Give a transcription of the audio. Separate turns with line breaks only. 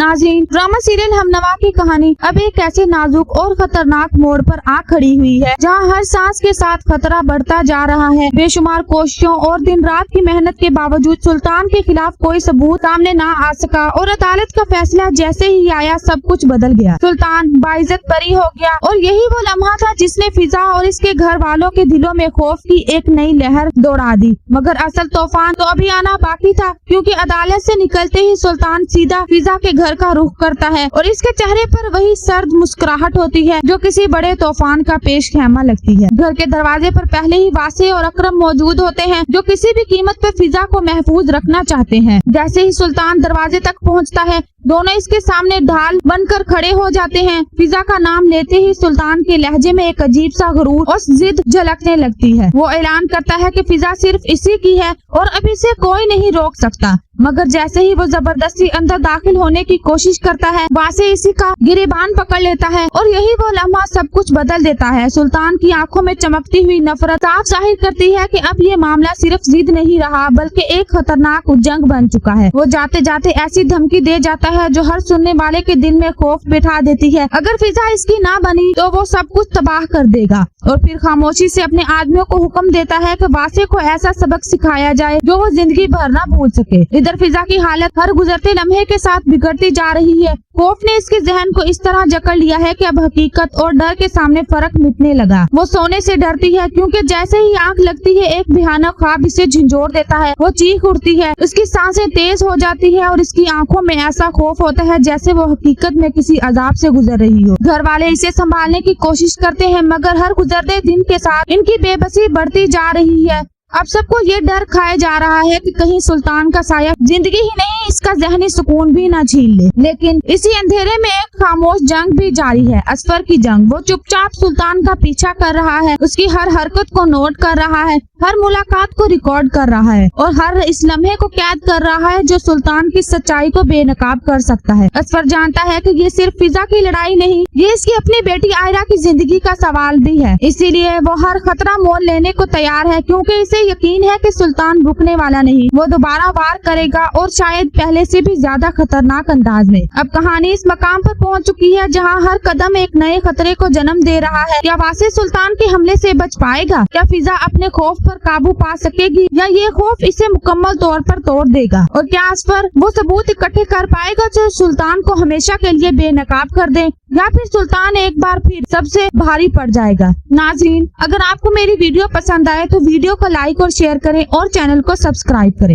नाज़रीन, drama serial हमनवा की कहानी अब एक ऐसे नाजुक और खतरनाक मोड़ पर आ खड़ी हुई है जहां हर सांस के साथ खतरा बढ़ता जा रहा है। बेशुमार कोशिशों और दिन रात की मेहनत के बावजूद सुल्तान के खिलाफ कोई सबूत सामने ना आ सका और अदालत का फैसला जैसे ही आया सब कुछ बदल गया। सुल्तान बाइज्जत बरी हो गया और यही वो लम्हा था जिसने फिजा और इसके घर वालों के दिलों में खौफ की एक नई लहर दौड़ा दी। मगर असल तूफान तो अभी आना बाकी था, क्योंकि अदालत से निकलते ही सुल्तान सीधा फिजा के घर का रुख करता है और इसके चेहरे पर वही सर्द मुस्कुराहट होती है जो किसी बड़े तूफान का पेश खेमा लगती है। घर के दरवाजे पर पहले ही वासे और अकरम मौजूद होते हैं जो किसी भी कीमत पर फिजा को महफूज रखना चाहते हैं। जैसे ही सुल्तान दरवाजे तक पहुंचता है, दोनों इसके सामने ढाल बनकर खड़े हो जाते हैं। फिजा का नाम लेते ही सुल्तान के लहजे में एक अजीब सा गुरूर और जिद झलकने लगती है। वो ऐलान करता है कि फिजा सिर्फ इसी की है और अब इसे कोई नहीं रोक सकता। मगर जैसे ही वो जबरदस्ती अंदर दाखिल होने की कोशिश करता है, वासे इसी का गिरेबान पकड़ लेता है और यही वो लम्हा सब कुछ बदल देता है। सुल्तान की आंखों में चमकती हुई नफरत साफ जाहिर करती है कि अब ये मामला सिर्फ जिद नहीं रहा बल्कि एक खतरनाक जंग बन चुका है। वो जाते जाते ऐसी धमकी दे जाता है जो हर सुनने वाले के दिल में खौफ बिठा देती है। अगर फिजा इसकी ना बनी तो वो सब कुछ तबाह कर देगा। और फिर खामोशी से अपने आदमियों को हुक्म देता है कि वासे को ऐसा सबक सिखाया जाए जो वो जिंदगी भर ना भूल सके। इधर फिजा की हालत हर गुजरते लम्हे के साथ बिगड़ती जा रही है। खौफ ने इसके जहन को इस तरह जकड़ लिया है कि अब हकीकत और डर के सामने फर्क मिटने लगा। वो सोने से डरती है क्योंकि जैसे ही आंख लगती है एक भयानक ख्वाब इसे झंझोर देता है। वो चीख उठती है, उसकी सांसें तेज हो जाती है और इसकी आंखों में ऐसा खौफ होता है जैसे वो हकीकत में किसी अजाब से गुजर रही हो। घर वाले इसे संभालने की कोशिश करते हैं मगर हर गुजरते दिन के साथ इनकी बेबसी बढ़ती जा रही है। अब सबको ये डर खाया जा रहा है कि कहीं सुल्तान का साया जिंदगी ही नहीं इसका जहनी सुकून भी ना छीन ले। लेकिन इसी अंधेरे में एक खामोश जंग भी जारी है, असफर की जंग। वो चुपचाप सुल्तान का पीछा कर रहा है, उसकी हर हरकत को नोट कर रहा है, हर मुलाकात को रिकॉर्ड कर रहा है और हर इस लम्हे को कैद कर रहा है जो सुल्तान की सच्चाई को बेनकाब कर सकता है। असफर जानता है कि ये सिर्फ फिजा की लड़ाई नहीं, ये इसकी अपनी बेटी आयरा की जिंदगी का सवाल भी है। इसीलिए वो हर खतरा मोल लेने को तैयार है क्योंकि इसे यकीन है कि सुल्तान रुकने वाला नहीं, वो दोबारा वार करेगा और शायद पहले से भी ज्यादा खतरनाक अंदाज में। अब कहानी इस मकाम पर पहुंच चुकी है जहां हर कदम एक नए खतरे को जन्म दे रहा है। क्या वासे सुल्तान के हमले से बच पाएगा? क्या फिजा अपने खौफ पर काबू पा सकेगी या ये खौफ इसे मुकम्मल तौर पर तोड़ देगा? और क्या असफर वो सबूत इकट्ठे कर पाएगा जो सुल्तान को हमेशा के लिए बेनकाब कर दे, या फिर सुल्तान एक बार फिर सबसे भारी पड़ जाएगा? नाज़रीन, अगर आपको मेरी वीडियो पसंद आए तो वीडियो को लाइक और शेयर करें और चैनल को सब्सक्राइब करें।